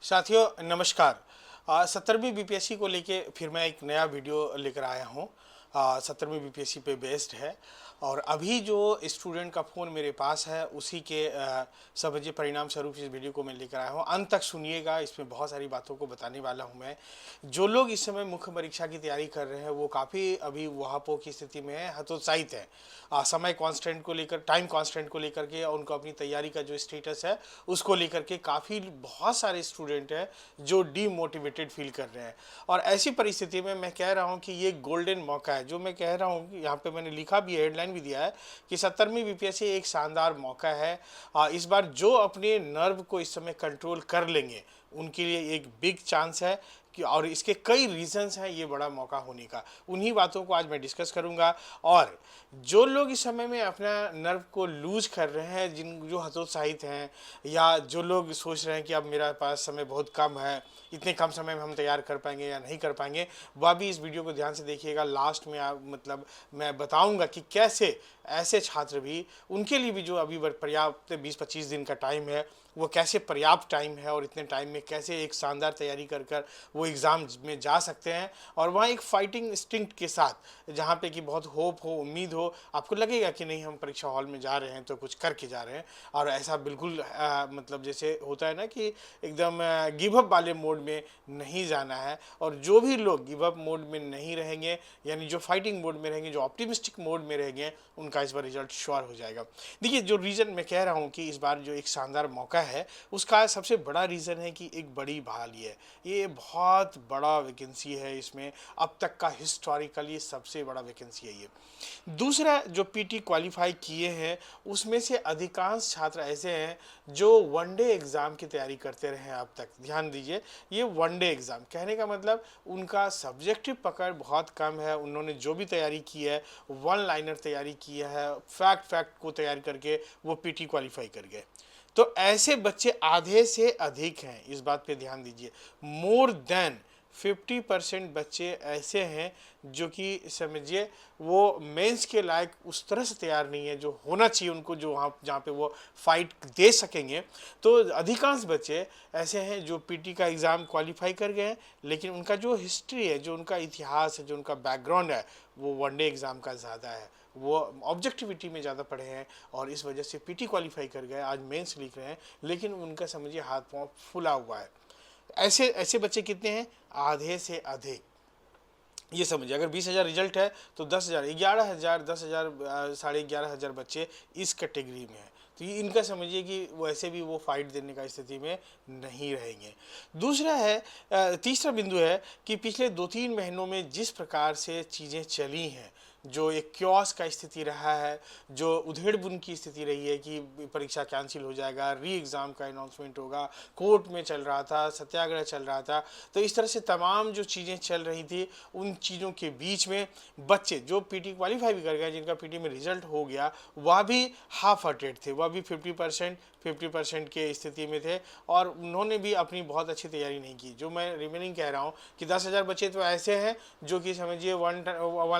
साथियों नमस्कार। 17वीं बीपीएससी को लेके फिर मैं एक नया वीडियो लेकर आया हूँ। 17वीं बीपीएससी पे बेस्ड है और अभी जो स्टूडेंट का फ़ोन मेरे पास है उसी के समझिए परिणाम स्वरूप इस वीडियो को मैं लेकर आया हूँ। अंत तक सुनिएगा, इसमें बहुत सारी बातों को बताने वाला हूँ मैं। जो लोग इस समय मुख्य परीक्षा की तैयारी कर रहे हैं वो काफ़ी अभी वहापों की स्थिति में है, हतोत्साहित है। समय कांस्टेंट को लेकर, टाइम कांस्टेंट को लेकर के और उनको अपनी तैयारी का जो स्टेटस है उसको लेकर के काफ़ी बहुत सारे स्टूडेंट हैं जो डीमोटिवेटेड फील कर रहे हैं। और ऐसी परिस्थिति में मैं कह रहा हूं कि ये गोल्डन मौका है। जो मैं कह रहा हूं, यहाँ पे मैंने लिखा भी है, हेडलाइन भी दिया है कि 17वीं बीपीएससी एक शानदार मौका है। इस बार जो अपने नर्व को इस समय कंट्रोल कर लेंगे उनके लिए एक बिग चांस है कि, और इसके कई रीजंस हैं ये बड़ा मौका होने का। उन्हीं बातों को आज मैं डिस्कस करूंगा। और जो लोग इस समय में अपना नर्व को लूज कर रहे हैं, जो हतोत्साहित हैं या जो लोग सोच रहे हैं कि अब मेरा पास समय बहुत कम है, इतने कम समय में हम तैयार कर पाएंगे या नहीं कर पाएंगे, वह भी इस वीडियो को ध्यान से देखिएगा। लास्ट में मतलब मैं बताऊंगा कि कैसे ऐसे छात्र भी, उनके लिए भी जो अभी पर्याप्त 20-25 दिन का टाइम है, वो कैसे पर्याप्त टाइम है और इतने टाइम में कैसे एक शानदार तैयारी कर कर वो एग्ज़ाम में जा सकते हैं। और वहाँ एक फाइटिंग इंस्टिंक्ट के साथ, जहाँ पे कि बहुत होप हो, उम्मीद हो, आपको लगेगा कि नहीं हम परीक्षा हॉल में जा रहे हैं तो कुछ करके जा रहे हैं। और ऐसा बिल्कुल मतलब जैसे होता है ना कि एकदम गिव अप वाले मोड में नहीं जाना है। और जो भी लोग गिव अप मोड में नहीं रहेंगे, यानी जो फाइटिंग मोड में रहेंगे, जो ऑप्टिमिस्टिक मोड में रहेंगे, उनका इस बार रिजल्ट श्योर हो जाएगा। देखिए, जो रीज़न मैं कह रहा हूँ कि इस बार जो एक शानदार मौका है, उसका सबसे बड़ा रीज़न है कि एक बड़ी बहाली है। ये बहुत बड़ा वैकेंसी है, इसमें अब तक का हिस्टोरिकल ये सबसे बड़ा वैकेंसी है ये। दूसरा, जो पीटी क्वालिफाई किए हैं उसमें से अधिकांश छात्र ऐसे हैं जो वनडे एग्ज़ाम की तैयारी करते रहे हैं अब तक। ध्यान दीजिए, ये वनडे एग्ज़ाम कहने का मतलब उनका सब्जेक्टिव पकड़ बहुत कम है। उन्होंने जो भी तैयारी की है, वन लाइनर तैयारी की है, फैक्ट को तैयार करके वो पीटी क्वालिफाई कर गए। तो ऐसे बच्चे आधे से अधिक हैं, इस बात पे ध्यान दीजिए। मोर देन 50% बच्चे ऐसे हैं जो कि समझिए वो मेंस के लायक उस तरह से तैयार नहीं है जो होना चाहिए उनको, जो वहाँ जहाँ पे वो फाइट दे सकेंगे। तो अधिकांश बच्चे ऐसे हैं जो पीटी का एग्ज़ाम क्वालिफाई कर गए हैं, लेकिन उनका जो हिस्ट्री है, जो उनका इतिहास है, जो उनका बैकग्राउंड है, वो वनडे एग्ज़ाम का ज़्यादा है। वो ऑब्जेक्टिविटी में ज़्यादा पढ़े हैं और इस वजह से पीटी क्वालिफाई कर गए, आज मेंस लिख रहे हैं, लेकिन उनका समझिए हाथ पाँव फूला हुआ है। ऐसे ऐसे बच्चे कितने हैं? आधे से अधिक। ये समझिए, अगर 20,000 रिजल्ट है तो 10,000, 11,000, 10,000, 11,500 बच्चे इस कैटेगरी में हैं। तो ये इनका समझिए कि वैसे भी वो फाइट देने का स्थिति में नहीं रहेंगे। दूसरा है, तीसरा बिंदु है कि पिछले 2-3 महीनों में जिस प्रकार से चीज़ें चली हैं, जो एक क्योस का स्थिति रहा है, जो उधेड़-बुन की स्थिति रही है कि परीक्षा कैंसिल हो जाएगा, री एग्ज़ाम का अनाउंसमेंट होगा, कोर्ट में चल रहा था, सत्याग्रह चल रहा था। तो इस तरह से तमाम जो चीज़ें चल रही थी, उन चीज़ों के बीच में बच्चे जो पीटी क्वालिफाई भी कर गए, जिनका पीटी में रिजल्ट हो गया, वह भी हाफ हार्टेड थे, वह भी 50% के स्थिति में थे और उन्होंने भी अपनी बहुत अच्छी तैयारी नहीं की। जो मैं रिमेनिंग कह रहा हूँ कि 10,000 बच्चे तो ऐसे हैं जो कि समझिए वन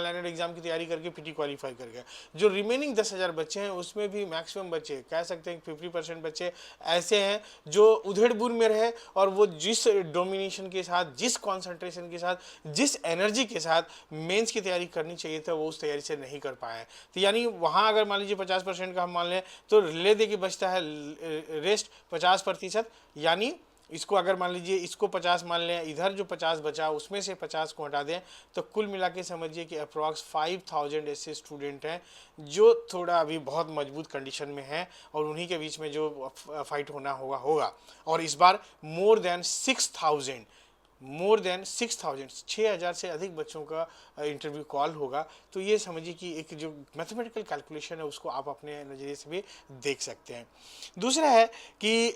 लाइनर एग्जाम की तैयारी करके पीटी क्वालिफाई कर गए। जो रिमेनिंग 10,000 बच्चे हैं उसमें भी मैक्सिमम बच्चे, कह सकते हैं 50% बच्चे ऐसे हैं जो उधेड़-बुन में रहे और वो जिस डोमिनेशन के साथ, जिस कॉन्सेंट्रेशन के साथ, जिस एनर्जी के साथ मेंस की तैयारी करनी चाहिए था, वो उस तैयारी से नहीं कर पाए। तो यानी वहाँ अगर मान लीजिए 50% का हम मान लें तो ले दे के बचता है रेस्ट 50%। यानी इसको अगर मान लीजिए इसको 50 मान लें, इधर जो 50 बचा उसमें से 50 को हटा दें, तो कुल मिला के समझिए कि अप्रॉक्स 5,000 ऐसे स्टूडेंट हैं जो थोड़ा अभी बहुत मजबूत कंडीशन में हैं और उन्हीं के बीच में जो फाइट होना होगा। और इस बार मोर देन 6,000 6,000 से अधिक बच्चों का इंटरव्यू कॉल होगा। तो ये समझिए कि एक जो मैथमेटिकल कैलकुलेशन है उसको आप अपने नज़रिए से भी देख सकते हैं। दूसरा है कि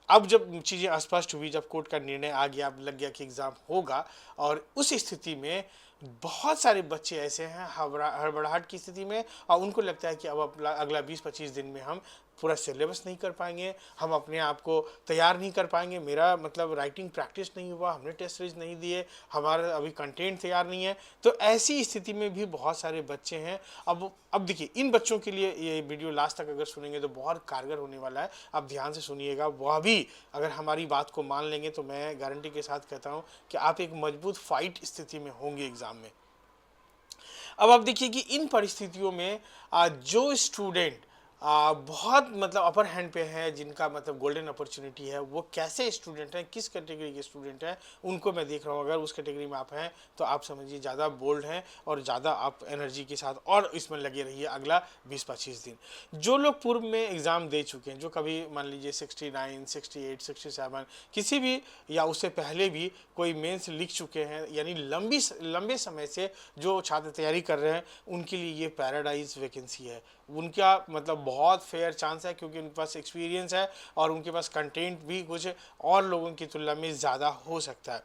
अब जब चीज़ें स्पष्ट हुई, जब कोर्ट का निर्णय आ गया, अब लग गया कि एग्ज़ाम होगा, और उस स्थिति में बहुत सारे बच्चे ऐसे हैं हड़बड़ाहट की स्थिति में और उनको लगता है कि अब अगला 20-25 दिन में हम पूरा सिलेबस नहीं कर पाएंगे, हम अपने आप को तैयार नहीं कर पाएंगे। मेरा मतलब राइटिंग प्रैक्टिस नहीं हुआ, हमने टेस्ट सीरीज नहीं दिए, हमारा अभी कंटेंट तैयार नहीं है। तो ऐसी स्थिति में भी बहुत सारे बच्चे हैं। अब देखिए, इन बच्चों के लिए ये वीडियो लास्ट तक अगर सुनेंगे तो बहुत कारगर होने वाला है। आप ध्यान से सुनिएगा, वह भी अगर हमारी बात को मान लेंगे तो मैं गारंटी के साथ कहता हूं कि आप एक मजबूत फाइट स्थिति में होंगे एग्जाम में। अब आप देखिए कि इन परिस्थितियों में जो स्टूडेंट बहुत मतलब अपर हैंड पे है, जिनका मतलब गोल्डन अपॉर्चुनिटी है, वो कैसे स्टूडेंट हैं, किस कैटेगरी के स्टूडेंट हैं, उनको मैं देख रहा हूँ। अगर उस कैटेगरी में आप हैं तो आप समझिए ज़्यादा बोल्ड हैं और ज़्यादा आप एनर्जी के साथ और इसमें लगे रहिए अगला 20-25 दिन। जो लोग पूर्व में एग्ज़ाम दे चुके हैं, जो कभी मान लीजिए 69, 68, 67 किसी भी या उससे पहले भी कोई मेंस लिख चुके हैं, यानी लंबे समय से जो छात्र तैयारी कर रहे हैं, उनके लिए ये पैराडाइज वैकेंसी है। उनका मतलब बहुत फेयर चांस है, क्योंकि उनके पास एक्सपीरियंस है और उनके पास कंटेंट भी कुछ और लोगों की तुलना में ज़्यादा हो सकता है।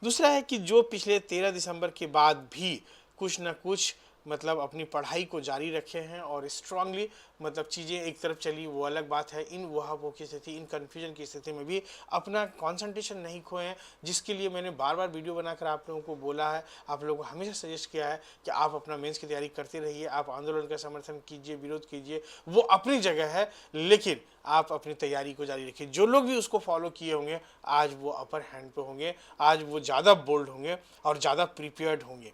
दूसरा है कि जो पिछले 13 दिसंबर के बाद भी कुछ ना कुछ मतलब अपनी पढ़ाई को जारी रखे हैं और स्ट्रांगली मतलब चीज़ें एक तरफ चली, वो अलग बात है। इन वहावों की स्थिति, इन कन्फ्यूजन की स्थिति में भी अपना कंसंट्रेशन नहीं खोएं, जिसके लिए मैंने बार बार वीडियो बनाकर आप लोगों को बोला है, आप लोगों को हमेशा सजेस्ट किया है कि आप अपना मेंस की तैयारी करते रहिए, आप आंदोलन का समर्थन कीजिए, विरोध कीजिए, वो अपनी जगह है, लेकिन आप अपनी तैयारी को जारी रखिए। जो लोग भी उसको फॉलो किए होंगे, आज वो अपर हैंड पे होंगे, आज वो ज़्यादा बोल्ड होंगे और ज़्यादा प्रिपेयर्ड होंगे।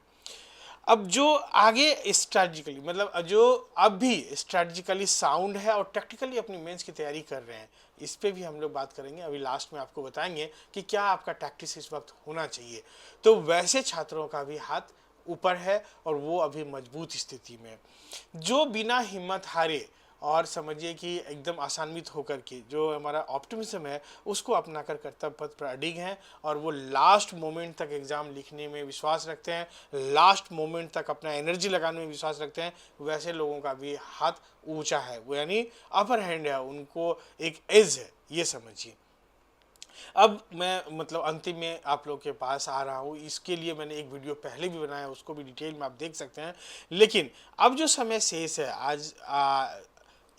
अब जो आगे स्ट्रैटेजिकली मतलब जो अब भी स्ट्रैटेजिकली साउंड है और टैक्टिकली अपनी मेंस की तैयारी कर रहे हैं, इस पे भी हम लोग बात करेंगे। अभी लास्ट में आपको बताएंगे कि क्या आपका टैक्टिस इस वक्त होना चाहिए। तो वैसे छात्रों का भी हाथ ऊपर है और वो अभी मजबूत स्थिति में, जो बिना हिम्मत हारे और समझिए कि एकदम आसान्वित होकर के जो हमारा ऑप्टिमिज्म है उसको अपनाकर कर्तव्य पथ पर अडिग हैं और वो लास्ट मोमेंट तक एग्ज़ाम लिखने में विश्वास रखते हैं, लास्ट मोमेंट तक अपना एनर्जी लगाने में विश्वास रखते हैं, वैसे लोगों का भी हाथ ऊंचा है, वो यानी अपर हैंड है, उनको एक एज है, ये समझिए। अब मैं मतलब अंतिम में आप लोग के पास आ रहा हूँ, इसके लिए मैंने एक वीडियो पहले भी बनाया, उसको भी डिटेल में आप देख सकते हैं। लेकिन अब जो समय शेष है, आज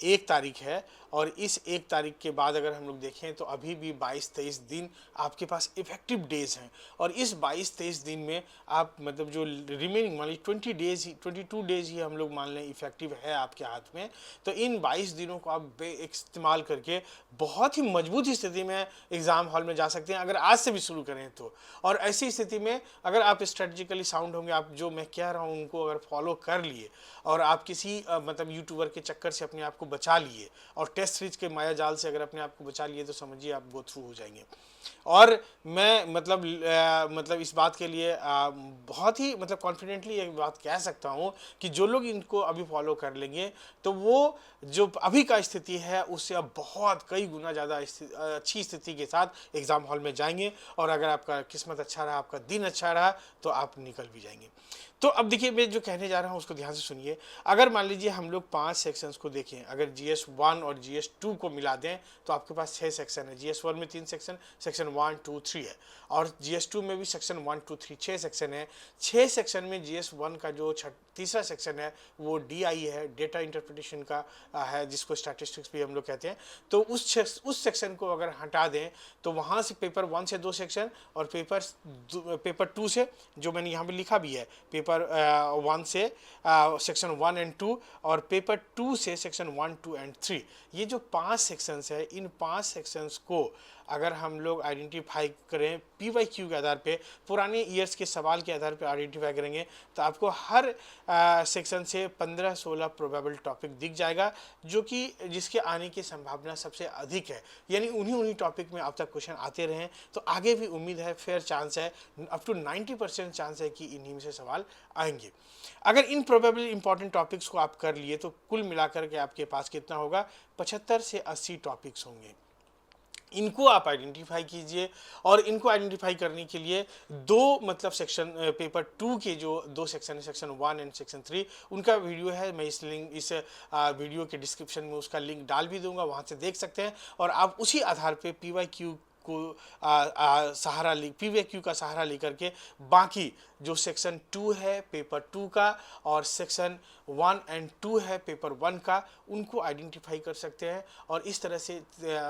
1 तारीख है और इस 1 तारीख के बाद अगर हम लोग देखें तो अभी भी 22-23 दिन आपके पास इफेक्टिव डेज हैं और इस 22-23 दिन में आप मतलब जो रिमेनिंग मान लीजिए 22 डेज ही हम लोग मान लें इफेक्टिव है आपके हाथ में। तो इन 22 दिनों को आप इस्तेमाल करके बहुत ही मजबूत स्थिति में एग्ज़ाम हॉल में जा सकते हैं, अगर आज से भी शुरू करें तो। और ऐसी स्थिति में अगर आप स्ट्रेटजिकली साउंड होंगे, आप जो मैं कह रहा हूँ उनको अगर फॉलो कर लिए और आप किसी मतलब यूट्यूबर के चक्कर से अपने आप को बचा लिए और टेस्ट सीरीज के माया जाल से अगर अपने आप को बचा लिए, तो समझिए आप गो थ्रू हो जाएंगे। और मैं मतलब इस बात के लिए बहुत ही मतलब कॉन्फिडेंटली एक बात कह सकता हूँ कि जो लोग इनको अभी फॉलो कर लेंगे तो वो जो अभी का स्थिति है उससे अब बहुत कई गुना ज़्यादा अच्छी स्थिति के साथ एग्ज़ाम हॉल में जाएंगे। और अगर आपका किस्मत अच्छा रहा, आपका दिन अच्छा रहा, तो आप निकल भी जाएंगे। तो अब देखिए, मैं जो कहने जा रहा हूँ उसको ध्यान से सुनिए। अगर मान लीजिए हम लोग 5 सेक्शंस को देखें, अगर GS1 और GS2 को मिला दें तो आपके पास 6 सेक्शन है। GS1 में 3 सेक्शन, सेक्शन 1, 2, 3 है और GS2 में भी सेक्शन 1, 2, 3 6 सेक्शन है। 6 सेक्शन में GS1 का जो तीसरा सेक्शन है वो DI है, डेटा इंटरप्रिटेशन का है, जिसको स्टैटिस्टिक्स भी हम लोग कहते हैं। तो उस सेक्शन को अगर हटा दें तो वहाँ से पेपर 1 से 2 सेक्शन और पेपर 2 से, जो मैंने यहाँ पे लिखा भी है, पेपर 1 से सेक्शन 1 एंड 2 और पेपर 2 से सेक्शन 1, 2 एंड 3, ये जो 5 सेक्शंस है, इन 5 सेक्शंस को अगर हम लोग आइडेंटिफाई करें PYQ के आधार पे, पुराने ईयर्स के सवाल के आधार पे आइडेंटिफाई करेंगे, तो आपको हर सेक्शन से 15-16 प्रोबेबल टॉपिक दिख जाएगा, जो कि जिसके आने की संभावना सबसे अधिक है। यानी उन्हीं टॉपिक में अब तक क्वेश्चन आते रहें, तो आगे भी उम्मीद है, फेयर चांस है, अप टू 90% चांस है कि इन्हीं में से सवाल आएंगे। अगर इन प्रोबेबली इंपॉर्टेंट टॉपिक्स को आप कर लिए तो कुल मिलाकर के आपके पास कितना होगा, 75 से 80 टॉपिक्स होंगे। इनको आप आइडेंटिफाई कीजिए और इनको आइडेंटिफाई करने के लिए दो मतलब सेक्शन पेपर 2 के जो 2 सेक्शन है, सेक्शन 1 एंड सेक्शन 3, उनका वीडियो है। मैं इस वीडियो के डिस्क्रिप्शन में उसका लिंक डाल भी दूंगा, वहाँ से देख सकते हैं और आप उसी आधार पे PYQ को सहारा PYQ का सहारा लेकर के बाकी जो सेक्शन 2 है पेपर 2 का और सेक्शन 1 एंड 2 है पेपर 1 का, उनको आइडेंटिफाई कर सकते हैं। और इस तरह से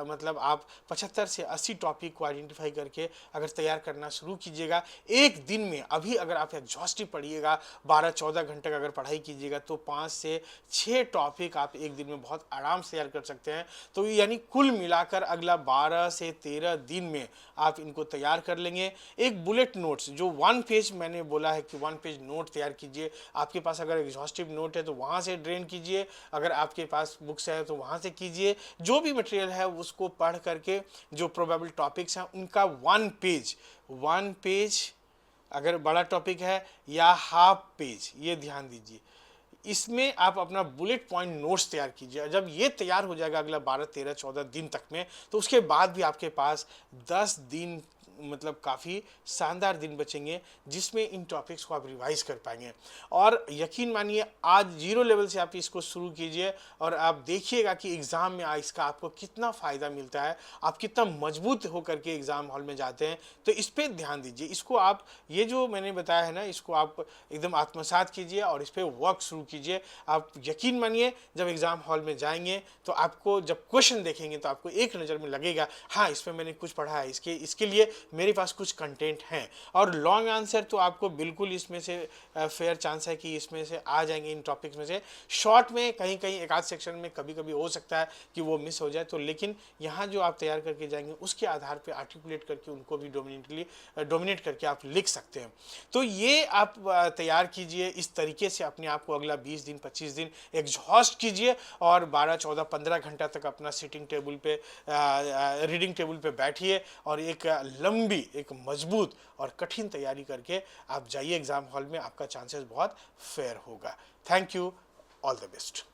मतलब आप 75 से 80 टॉपिक को आइडेंटिफाई करके अगर तैयार करना शुरू कीजिएगा एक दिन में, अभी अगर आप एग्जॉस्टिव पढ़िएगा 12-14 घंटे का अगर पढ़ाई कीजिएगा तो 5 से 6 टॉपिक आप एक दिन में बहुत आराम से तैयार कर सकते हैं। तो यानी कुल मिलाकर अगला 12 से 13 दिन में आप इनको तैयार कर लेंगे। एक बुलेट नोट्स जो 1 पेज, मैंने बोला है कि 1 पेज नोट तैयार कीजिए। आपके पास अगर एग्जॉस्टिव नोट है तो वहाँ से ड्रेन कीजिए, अगर आपके पास बुक्स है तो वहाँ से कीजिए। जो भी मटेरियल है उसको पढ़ करके जो प्रोबेबल टॉपिक्स हैं उनका 1 पेज अगर बड़ा टॉपिक है या हाफ पेज, ये ध्यान दीजिए, इसमें आप अपना बुलेट पॉइंट नोट्स तैयार कीजिए। जब ये तैयार हो जाएगा अगला 12, 13, 14 दिन तक में, तो उसके बाद भी आपके पास 10 दिन मतलब काफ़ी शानदार दिन बचेंगे जिसमें इन टॉपिक्स को आप रिवाइज कर पाएंगे। और यकीन मानिए आज 0 लेवल से आप इसको शुरू कीजिए और आप देखिएगा कि एग्ज़ाम में इसका आपको कितना फ़ायदा मिलता है, आप कितना मजबूत होकर के एग्ज़ाम हॉल में जाते हैं। तो इस पर ध्यान दीजिए, इसको आप ये जो मैंने बताया है ना, इसको आप एकदम आत्मसात कीजिए और इस पर वर्क शुरू कीजिए। आप यकीन मानिए जब एग्ज़ाम हॉल में जाएंगे तो आपको जब क्वेश्चन देखेंगे तो आपको एक नज़र में लगेगा हाँ इसमें मैंने कुछ पढ़ा है, इसके लिए मेरे पास कुछ कंटेंट हैं। और लॉन्ग आंसर तो आपको बिल्कुल इसमें से फेयर चांस है कि इसमें से आ जाएंगे इन टॉपिक्स में से। शॉर्ट में कहीं कहीं एक आध सेक्शन में कभी कभी हो सकता है कि वो मिस हो जाए, तो लेकिन यहाँ जो आप तैयार करके जाएंगे उसके आधार पे आर्टिकुलेट करके उनको भी डोमिनेट करके आप लिख सकते हैं। तो ये आप तैयार कीजिए इस तरीके से अपने आप को अगला 20 दिन 25 दिन एग्जॉस्ट कीजिए और 12, 14, 15 घंटा तक अपना सिटिंग टेबल पे रीडिंग टेबल पे बैठिए और एक लंबी, एक मजबूत और कठिन तैयारी करके आप जाइए एग्जाम हॉल में। आपका चांसेस बहुत फेयर होगा। Thank you, all the best.